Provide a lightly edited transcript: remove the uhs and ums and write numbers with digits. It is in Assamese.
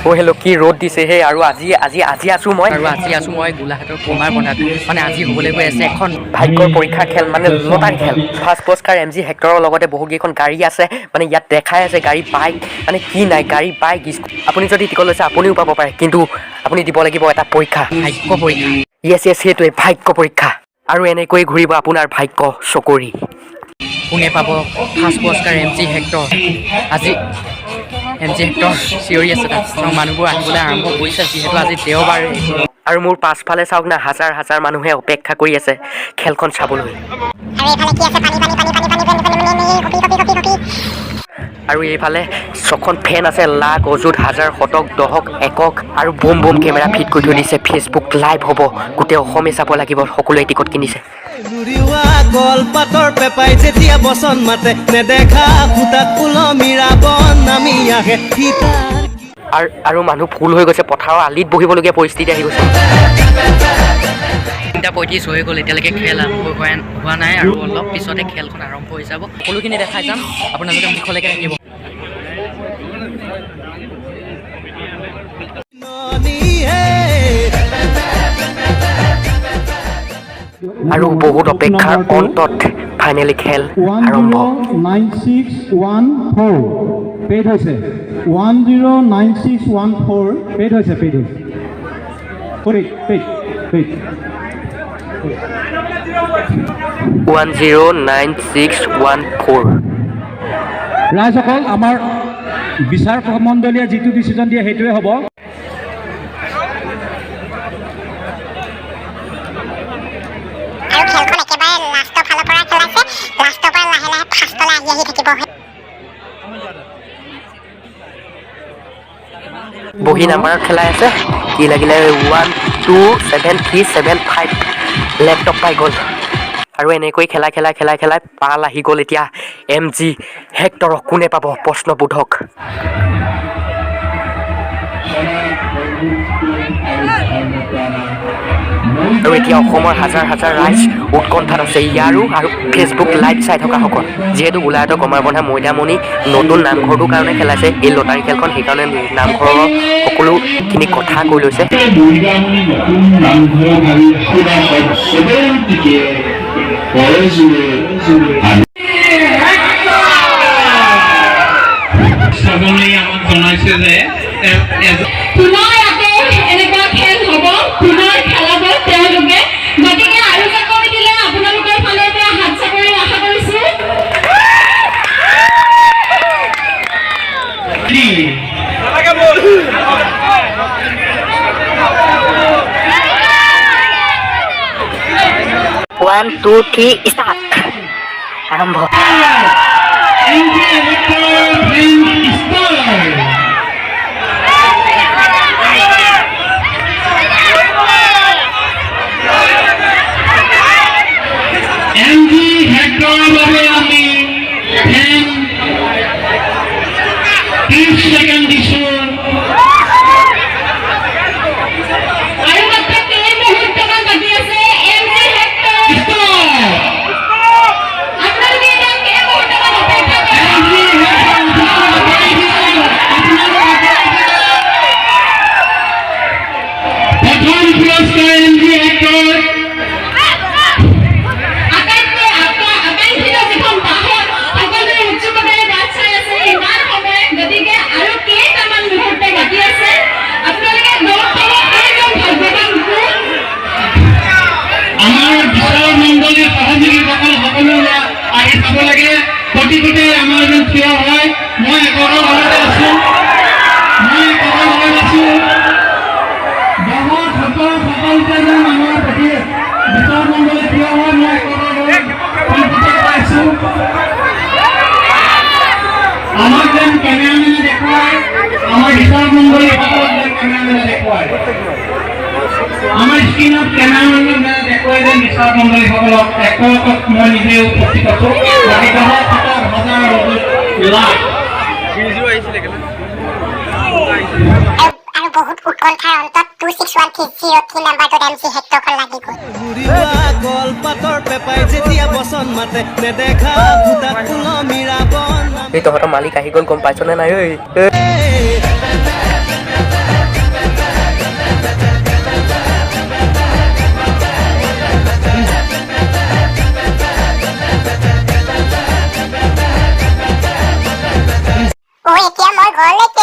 ও হেল্ল' কি ৰ'দ দিছে হে আৰু আজি আছো মই গোলাঘাটৰ কমাৰবন্ধাত মানে আজি হ'বলৈ গৈ আছে এখন ভাগ্যৰ পৰীক্ষা খেল মানে লটাৰী খেল ফাৰ্ষ্ট পুৰস্কাৰ MG হেক্টৰৰ লগতে বহুকেইখন গাড়ী আছে মানে ইয়াত দেখাই আছে গাড়ী বাইক মানে কি নাই গাড়ী বাইক আপুনি যদি টিকট লৈছে আপুনিও পাব পাৰে কিন্তু আপুনি দিব লাগিব এটা পৰীক্ষা ভাগ্য পৰীক্ষা য়েছ সেইটোৱে ভাগ্য পৰীক্ষা আৰু এনেকৈ ঘূৰিব আপোনাৰ ভাগ্য চকৰি কোনে পাব ফাৰ্ষ্ট পুৰস্কাৰ MG হেক্টৰ আজি MG হেক্টৰ চিঞৰি আছে তাত মানুহবোৰ আহিবলৈ আৰম্ভ কৰিছে যিহেতু আজি দেওবাৰ আৰু মোৰ পাছফালে চাওক না হাজাৰ হাজাৰ মানুহে অপেক্ষা কৰি আছে খেলখন চাবলৈ আৰু এইফালে ছখন ফেন আছে লাখ অযুত হাজাৰ শতক দহক একক আৰু বুম বুম কেমেৰা ফিট কৰি থৈ দিছে ফেচবুক লাইভ হ'ব গোটেই অসমে চাব লাগিব সকলোৱে টিকট কিনিছে কলপাতৰ পেপাই যেতিয়া বচন মাতে নেদেখা ফুটাত ফুলমিৰা বন নামি আহে আৰু মানুহ ফুল হৈ গৈছে পথাৰৰ আলিত বহিবলগীয়া পৰিস্থিতি আহি গৈছে 3:35 হৈ গ'ল এতিয়ালৈকে খেল আৰম্ভ হোৱা নাই আৰু অলপ পিছতে খেলখন আৰম্ভ হৈ যাব সকলোখিনি দেখাই যাম আপোনালোকে মুখলৈকে থাকিব আৰু বহুত অপেক্ষাৰ অন্তত ফাইনেলি খেল আৰম্ভ 109614 পেড হৈছে 109614 পেড হৈছে 1096114 ৰাইজসকল আমাৰ বিচাৰ মণ্ডলীয়ে যিটো ডিচিজন দিয়ে সেইটোৱে হ'ব বহি নাম্বাৰত খেলাই আছে কি লাগিলে 127375 লেপটপ পাই গ'ল আৰু এনেকৈ খেলাই পাল আহি গ'ল এতিয়া MG হেক্টৰক কোনে পাব প্ৰশ্নবোধক আৰু এতিয়া অসমৰ হাজাৰ হাজাৰ ৰাইজ উৎকণ্ঠাত আছে ইয়াৰো আৰু ফেচবুক লাইভ চাই থকাসকল যিহেতু গোলাঘাটৰ কমাৰবন্ধা মৈদামণি নতুন নামঘৰটোৰ কাৰণে খেলাইছে এই লটাৰী খেলখন সেইকাৰণে নামঘৰৰ সকলোখিনি কথা কৈ লৈছে One, two, three, start. আৰম্ভ আমাৰ স্ক্ৰীণত কেমেৰামেনে দেখুৱাই যে নিচাৰ মণ্ডলীসকলক একত মই নিজে উপস্থিত আছোঁ আৰু বহুত উৎকণ্ঠাৰ অন্তত 26130 নাম্বাৰটোত MC হেক্টৰখন লাগি গ'ল কলপাতৰ পেপাই যেতিয়া বচন মাতে নেদেখা ফুটাত ফুলমিৰা বন এই তহঁতৰ মালিক আহি গ'ল গম পাইছনে নাই ঐ ঘৰলৈকে